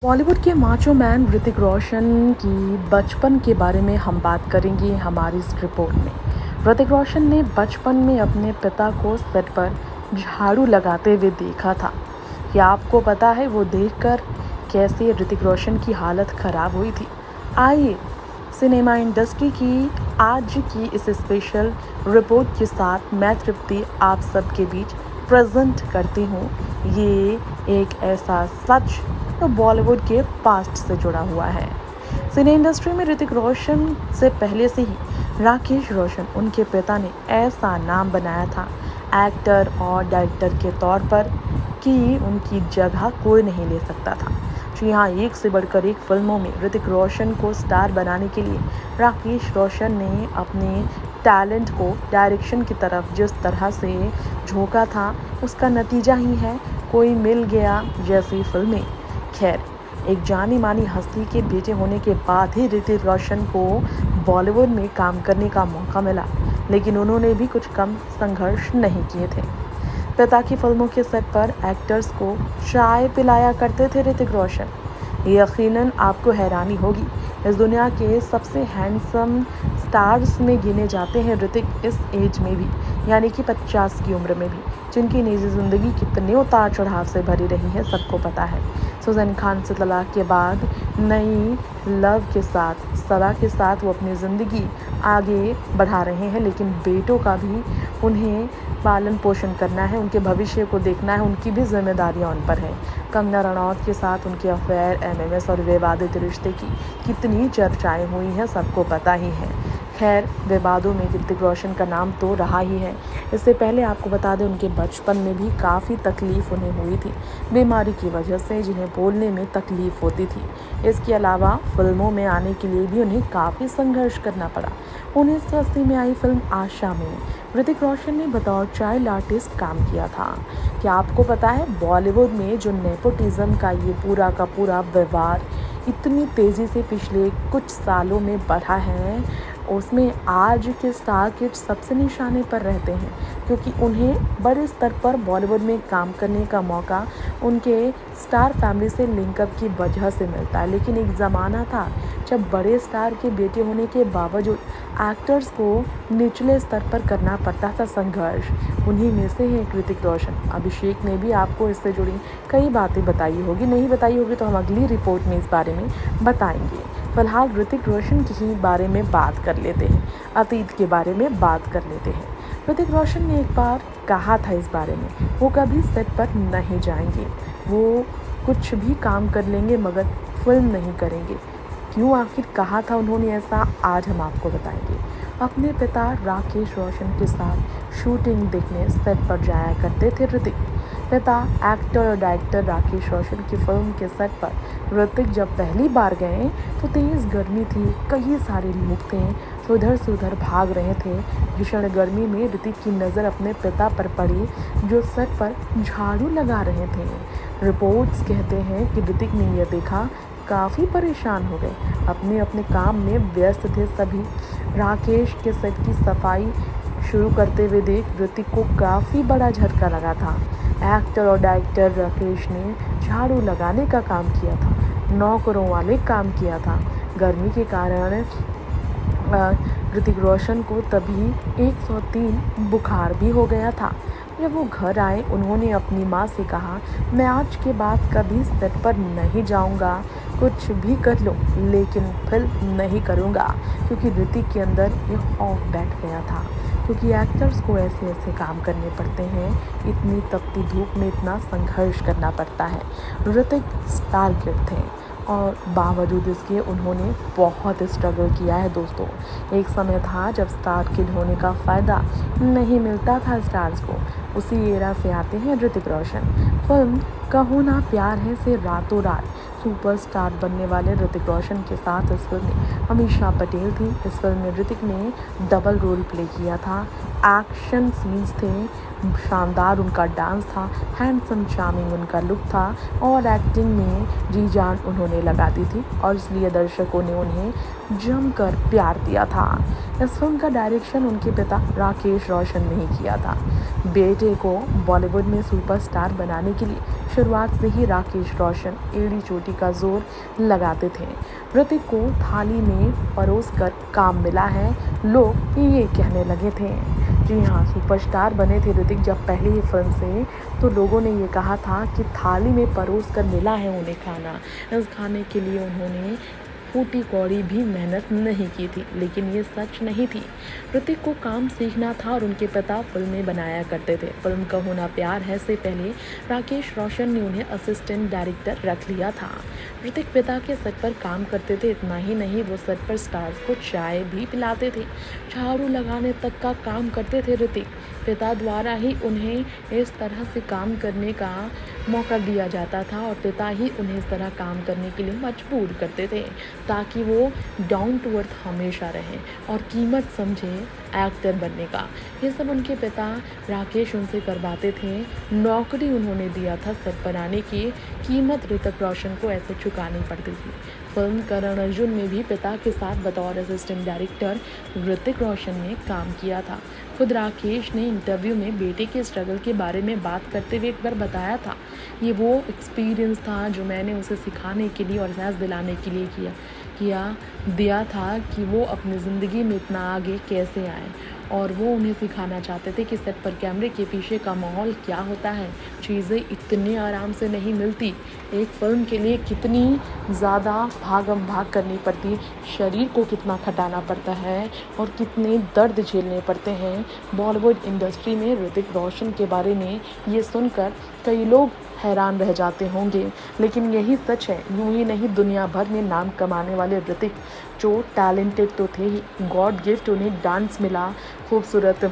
बॉलीवुड के macho man Hrithik Roshan की बचपन के बारे में हम बात करेंगे हमारी इस रिपोर्ट में। ऋतिक रोशन ने बचपन में अपने पिता को सेट पर झाड़ू लगाते हुए देखा था। क्या आपको पता है वो देखकर कैसे ऋतिक रोशन की हालत ख़राब हुई थी? आइए सिनेमा इंडस्ट्री की आज की इस स्पेशल रिपोर्ट के साथ मैं तृप्ति आप सबके बीच प्रेजेंट करती हूँ। ये एक ऐसा सच तो बॉलीवुड के पास्ट से जुड़ा हुआ है। सिने इंडस्ट्री में ऋतिक रोशन से पहले से ही राकेश रोशन उनके पिता ने ऐसा नाम बनाया था एक्टर और डायरेक्टर के तौर पर कि उनकी जगह कोई नहीं ले सकता था। जी हाँ, एक से बढ़कर एक फिल्मों में ऋतिक रोशन को स्टार बनाने के लिए राकेश रोशन ने अपने टैलेंट को डायरेक्शन की तरफ जिस तरह से झोंका था उसका नतीजा ही है कोई मिल गया जैसी फिल्में। खैर, एक जानी मानी हस्ती के बेटे होने के बाद ही ऋतिक रोशन को बॉलीवुड में काम करने का मौका मिला, लेकिन उन्होंने भी कुछ कम संघर्ष नहीं किए थे। पिता की फिल्मों के सेट पर एक्टर्स को चाय पिलाया करते थे ऋतिक रोशन। यकीनन आपको हैरानी होगी, इस दुनिया के सबसे हैंडसम स्टार्स में गिने जाते हैं ऋतिक इस एज में भी, यानी कि 50 की उम्र में भी, जिनकी निजी ज़िंदगी कितने उतार चढ़ाव से भरी रही है सबको पता है। सुजैन खान से तलाक के बाद नई लव के साथ सरा के साथ वो अपनी ज़िंदगी आगे बढ़ा रहे हैं, लेकिन बेटों का भी उन्हें पालन पोषण करना है, उनके भविष्य को देखना है, उनकी भी जिम्मेदारियां उन पर है। कंगना रनौत के साथ उनके अफेयर, एमएमएस और विवादित रिश्ते की कितनी चर्चाएं हुई हैं सबको पता ही है। खैर, विवादों में ऋतिक रोशन का नाम तो रहा ही है। इससे पहले आपको बता दें उनके बचपन में भी काफ़ी तकलीफ़ उन्हें हुई थी बीमारी की वजह से, जिन्हें बोलने में तकलीफ़ होती थी। इसके अलावा फिल्मों में आने के लिए भी उन्हें काफ़ी संघर्ष करना पड़ा। 1980 में आई फिल्म आशा में ऋतिक रोशन ने बतौर चाइल्ड आर्टिस्ट काम किया था। क्या आपको पता है बॉलीवुड में जो नेपोटिज्म का ये पूरा का पूरा व्यवहार इतनी तेज़ी से पिछले कुछ सालों में बढ़ा है, उसमें आज के स्टार किड्स सबसे निशाने पर रहते हैं, क्योंकि उन्हें बड़े स्तर पर बॉलीवुड में काम करने का मौका उनके स्टार फैमिली से लिंकअप की वजह से मिलता है। लेकिन एक ज़माना था जब बड़े स्टार के बेटे होने के बावजूद एक्टर्स को निचले स्तर पर करना पड़ता था संघर्ष। उन्हीं में से है ऋतिक रोशन। अभिषेक ने भी आपको इससे जुड़ी कई बातें बताई होगी, नहीं बताई होगी तो हम अगली रिपोर्ट में इस बारे में बताएंगे। फिलहाल ऋतिक रोशन के ही बारे में बात कर लेते हैं, अतीत के बारे में बात कर लेते हैं। ऋतिक रोशन ने एक बार कहा था इस बारे में, वो कभी सेट पर नहीं जाएंगे, वो कुछ भी काम कर लेंगे मगर फिल्म नहीं करेंगे। क्यों आखिर कहा था उन्होंने ऐसा, आज हम आपको बताएंगे। अपने पिता राकेश रोशन के साथ शूटिंग देखने सेट पर जाया करते थे ऋतिक। पिता एक्टर और डायरेक्टर राकेश रोशन की फिल्म के सेट पर ऋतिक जब पहली बार गए तो तेज़ गर्मी थी, कई सारे लोग थे तो इधर से उधर भाग रहे थे। भीषण गर्मी में ऋतिक की नज़र अपने पिता पर पड़ी जो सेट पर झाड़ू लगा रहे थे। रिपोर्ट्स कहते हैं कि ऋतिक ने यह देखा, काफ़ी परेशान हो गए। अपने अपने काम में व्यस्त थे सभी। राकेश के सेट की सफाई शुरू करते हुए देख ऋतिक को काफ़ी बड़ा झटका लगा था। एक्टर और डायरेक्टर राकेश ने झाड़ू लगाने का काम किया था, नौकरों वाले काम किया था। गर्मी के कारण ऋतिक रोशन को तभी 103 बुखार भी हो गया था। जब वो घर आए उन्होंने अपनी माँ से कहा, मैं आज के बाद कभी सेट पर नहीं जाऊँगा, कुछ भी कर लो लेकिन फिल्म नहीं करूँगा, क्योंकि ऋतिक के अंदर ये खौफ बैठ गया था। क्योंकि एक्टर्स को ऐसे ऐसे काम करने पड़ते हैं, इतनी तपती धूप में इतना संघर्ष करना पड़ता है। ऋतिक स्टार किड थे और बावजूद इसके उन्होंने बहुत स्ट्रगल किया है दोस्तों। एक समय था जब स्टार किड होने का फ़ायदा नहीं मिलता था स्टार्स को। उसी एरा से आते हैं ऋतिक रोशन। फिल्म कहो ना प्यार है से रातों रात सुपरस्टार बनने वाले ऋतिक रोशन के साथ इस फिल्म में अमीषा पटेल थी। इस फिल्म में ऋतिक ने डबल रोल प्ले किया था। एक्शन सीन्स थे, शानदार उनका डांस था, हैंडसम चार्मिंग उनका लुक था और एक्टिंग में जी जान उन्होंने लगा दी थी और इसलिए दर्शकों ने उन्हें जमकर प्यार दिया था। इस फिल्म का डायरेक्शन उनके पिता राकेश रोशन ने ही किया था। बेटे को बॉलीवुड में सुपरस्टार बनाने के लिए शुरुआत से ही राकेश रोशन एड़ी चोटी का जोर लगाते थे। ऋतिक को थाली में परोस कर काम मिला है, लोग ये कहने लगे थे। जी हाँ, सुपरस्टार बने थे ऋतिक जब पहली ही फिल्म से, तो लोगों ने ये कहा था कि थाली में परोस कर मिला है उन्हें खाना। इस खाने के लिए उन्होंने फूटी कौड़ी भी मेहनत नहीं की थी, लेकिन ये सच नहीं थी। ऋतिक को काम सीखना था और उनके पिता फिल्में बनाया करते थे। फिल्म कहो ना प्यार है से पहले राकेश रोशन ने उन्हें असिस्टेंट डायरेक्टर रख लिया था। ऋतिक पिता के सेट पर काम करते थे, इतना ही नहीं वो सेट पर स्टार्स को चाय भी पिलाते थे, झाड़ू लगाने तक का काम करते थे ऋतिक। पिता द्वारा ही उन्हें इस तरह से काम करने का मौका दिया जाता था और पिता ही उन्हें इस तरह काम करने के लिए मजबूर करते थे, ताकि वो डाउन टू अर्थ हमेशा रहें और कीमत समझें एक्टर बनने का। ये सब उनके पिता राकेश उनसे करवाते थे। नौकरी उन्होंने दिया था सेट पर आने की, कीमत ऋतिक रोशन को ऐसे चुकानी पड़ती थी। फिल्म करण अर्जुन में भी पिता के साथ बतौर असिस्टेंट डायरेक्टर ऋतिक रोशन ने काम किया था। खुद राकेश ने इंटरव्यू में बेटे के स्ट्रगल के बारे में बात करते हुए एक बार बताया था, ये वो एक्सपीरियंस था जो मैंने उसे सिखाने के लिए और एहसास दिलाने के लिए दिया था कि वो अपनी ज़िंदगी में इतना आगे कैसे आए, और वो उन्हें सिखाना चाहते थे कि सेट पर कैमरे के पीछे का माहौल क्या होता है। चीज़ें इतने आराम से नहीं मिलती, एक फिल्म के लिए कितनी ज़्यादा भागम भाग करनी पड़ती, शरीर को कितना खटाना पड़ता है और कितने दर्द झेलने पड़ते हैं। बॉलीवुड इंडस्ट्री में ऋतिक रोशन के बारे में ये सुनकर कई लोग हैरान रह जाते होंगे, लेकिन यही सच है। यूं ही नहीं, दुनिया भर में नाम कमाने वाले ऋतिक जो टैलेंटेड तो थे ही, गॉड गिफ्ट उन्हें डांस मिला, खूबसूरत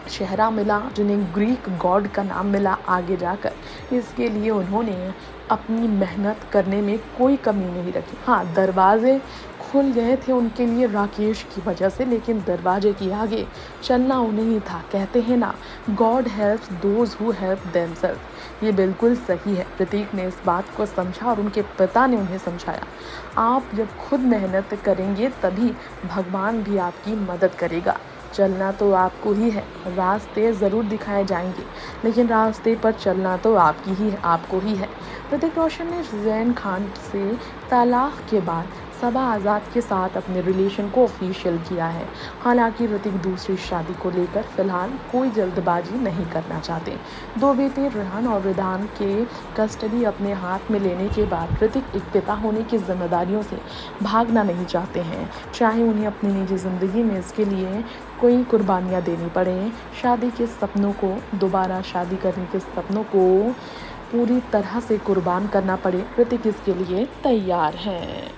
चेहरा मिला, जिन्हें ग्रीक गॉड का नाम मिला आगे जाकर। इसके लिए उन्होंने अपनी मेहनत करने में कोई कमी नहीं रखी। हाँ, दरवाजे खुल गए थे उनके लिए राकेश की वजह से, लेकिन दरवाजे के आगे चलना उन्हें ही था। कहते हैं ना, God helps those who help themselves. ये बिल्कुल सही है। ऋतिक ने इस बात को समझा और उनके पिता ने उन्हें समझाया। आप जब खुद मेहनत करेंगे तभी भगवान भी आपकी मदद करेगा। चलना तो आपको ही है, रास्ते ज़रूर दिखाए जाएंगे, लेकिन रास्ते पर चलना तो आपको ही है। ऋतिक रोशन ने ज़ैन खान से तलाक के बाद सबा आज़ाद के साथ अपने रिलेशन को ऑफिशियल किया है। हालांकि ऋतिक दूसरी शादी को लेकर फिलहाल कोई जल्दबाजी नहीं करना चाहते। दो बेटे रेहान और रिदान के कस्टडी अपने हाथ में लेने के बाद ऋतिक एक पिता होने की जिम्मेदारियों से भागना नहीं चाहते हैं, चाहे उन्हें अपनी निजी ज़िंदगी में इसके लिए कोई कुर्बानियाँ देनी पड़े। शादी के सपनों को, दोबारा शादी करने के सपनों को पूरी तरह से कुर्बान करना पड़े, ऋतिक इसके लिए तैयार हैं।